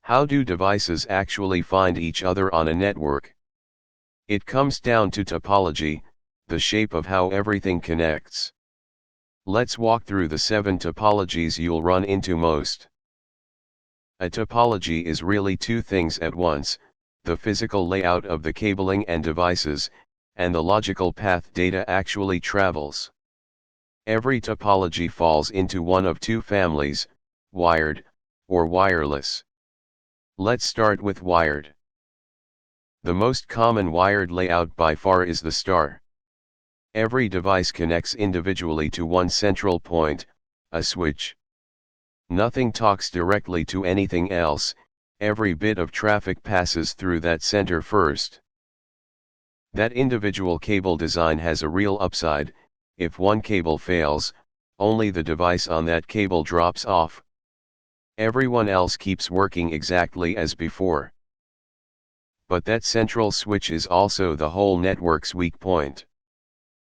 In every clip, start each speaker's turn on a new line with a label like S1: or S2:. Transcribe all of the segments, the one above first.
S1: How do devices actually find each other on a network? It comes down to topology, the shape of how everything connects. Let's walk through the 7 topologies you'll run into most. A topology is really two things at once: the physical layout of the cabling and devices, and the logical path data actually travels. Every topology falls into one of two families: wired, or wireless. Let's start with wired. The most common wired layout by far is the star. Every device connects individually to one central point, a switch. Nothing talks directly to anything else, every bit of traffic passes through that center first. That individual cable design has a real upside: if one cable fails, only the device on that cable drops off. Everyone else keeps working exactly as before. But that central switch is also the whole network's weak point.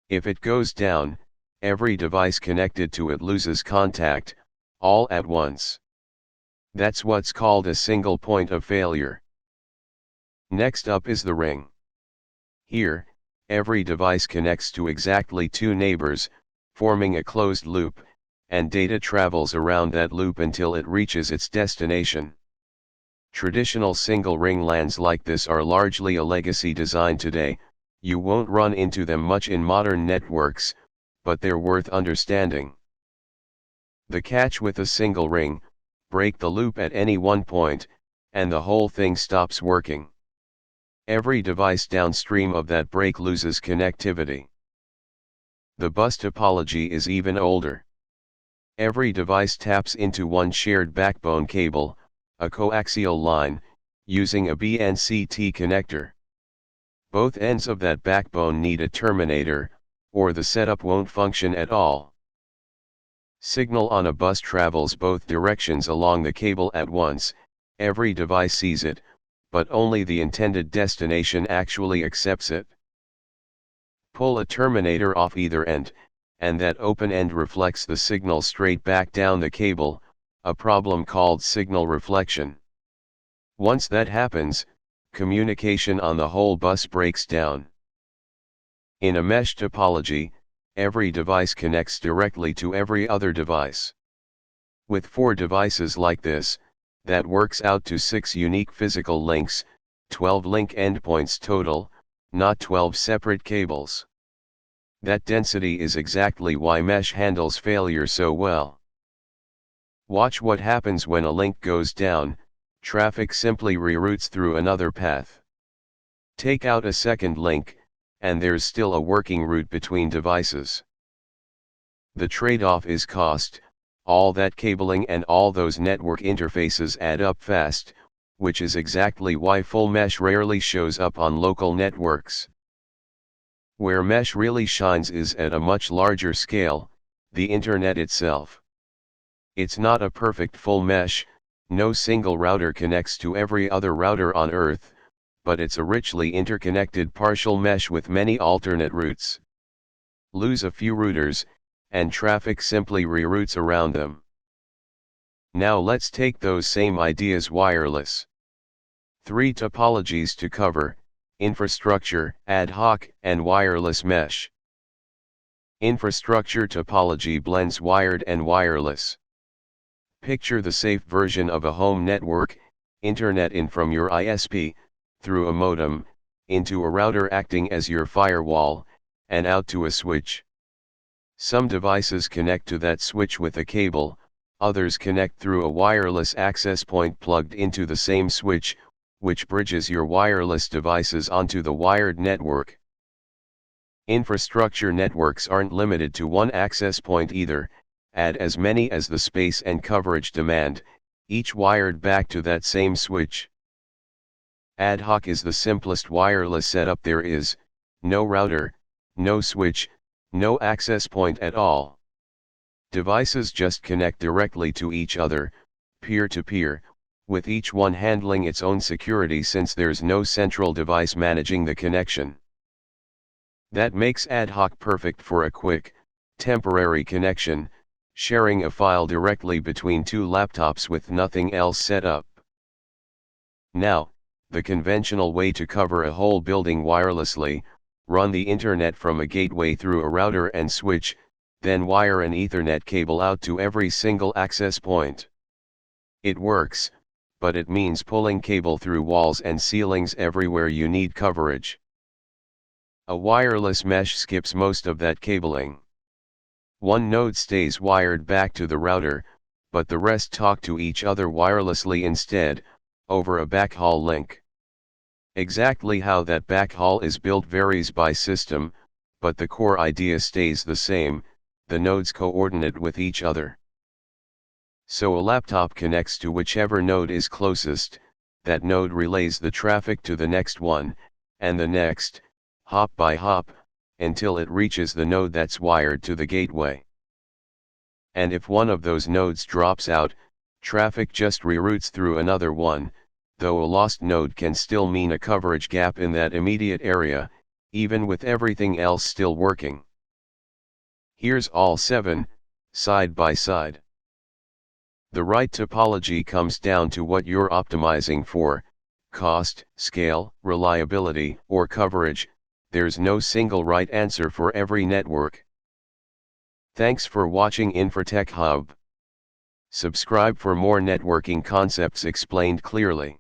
S1: If it goes down, every device connected to it loses contact, all at once. That's what's called a single point of failure. Next up is the ring. Here, every device connects to exactly two neighbors, forming a closed loop, and data travels around that loop until it reaches its destination. Traditional single ring LANs like this are largely a legacy design today. You won't run into them much in modern networks, but they're worth understanding. The catch with a single ring: break the loop at any one point, and the whole thing stops working. Every device downstream of that break loses connectivity. The bus topology is even older. Every device taps into one shared backbone cable, a coaxial line, using a BNCT connector. Both ends of that backbone need a terminator, or the setup won't function at all. Signal on a bus travels both directions along the cable at once. Every device sees it, but only the intended destination actually accepts it. Pull a terminator off either end, and that open end reflects the signal straight back down the cable, a problem called signal reflection. Once that happens, communication on the whole bus breaks down. In a mesh topology, every device connects directly to every other device. With 4 devices like this, that works out to 6 unique physical links, 12 link endpoints total, not 12 separate cables. That density is exactly why mesh handles failure so well. Watch what happens when a link goes down: traffic simply reroutes through another path. Take out a second link, and there's still a working route between devices. The trade-off is cost. All that cabling and all those network interfaces add up fast, which is exactly why full mesh rarely shows up on local networks. Where mesh really shines is at a much larger scale: the internet itself. It's not a perfect full mesh, no single router connects to every other router on Earth, but it's a richly interconnected partial mesh with many alternate routes. Lose a few routers, and traffic simply reroutes around them. Now let's take those same ideas wireless. 3 topologies to cover: infrastructure, ad hoc, and wireless mesh. Infrastructure topology blends wired and wireless. Picture the safe version of a home network: internet in from your ISP, through a modem, into a router acting as your firewall, and out to a switch. Some devices connect to that switch with a cable, others connect through a wireless access point plugged into the same switch, which bridges your wireless devices onto the wired network. Infrastructure networks aren't limited to one access point either. Add as many as the space and coverage demand, each wired back to that same switch. Ad hoc is the simplest wireless setup there is: no router, no switch, no access point at all. Devices just connect directly to each other, peer-to-peer, with each one handling its own security since there's no central device managing the connection. That makes ad hoc perfect for a quick, temporary connection, sharing a file directly between 2 laptops with nothing else set up. Now, the conventional way to cover a whole building wirelessly, run the internet from a gateway through a router and switch, then wire an Ethernet cable out to every single access point. It works, but it means pulling cable through walls and ceilings everywhere you need coverage. A wireless mesh skips most of that cabling. One node stays wired back to the router, but the rest talk to each other wirelessly instead, over a backhaul link. Exactly how that backhaul is built varies by system, but the core idea stays the same: the nodes coordinate with each other. So a laptop connects to whichever node is closest, that node relays the traffic to the next one, and the next, hop by hop, until it reaches the node that's wired to the gateway. And if one of those nodes drops out, traffic just reroutes through another one, though a lost node can still mean a coverage gap in that immediate area, even with everything else still working. Here's all 7, side by side. The right topology comes down to what you're optimizing for: cost, scale, reliability, or coverage. There's no single right answer for every network. Thanks for watching InfraTech Hub. Subscribe for more networking concepts explained clearly.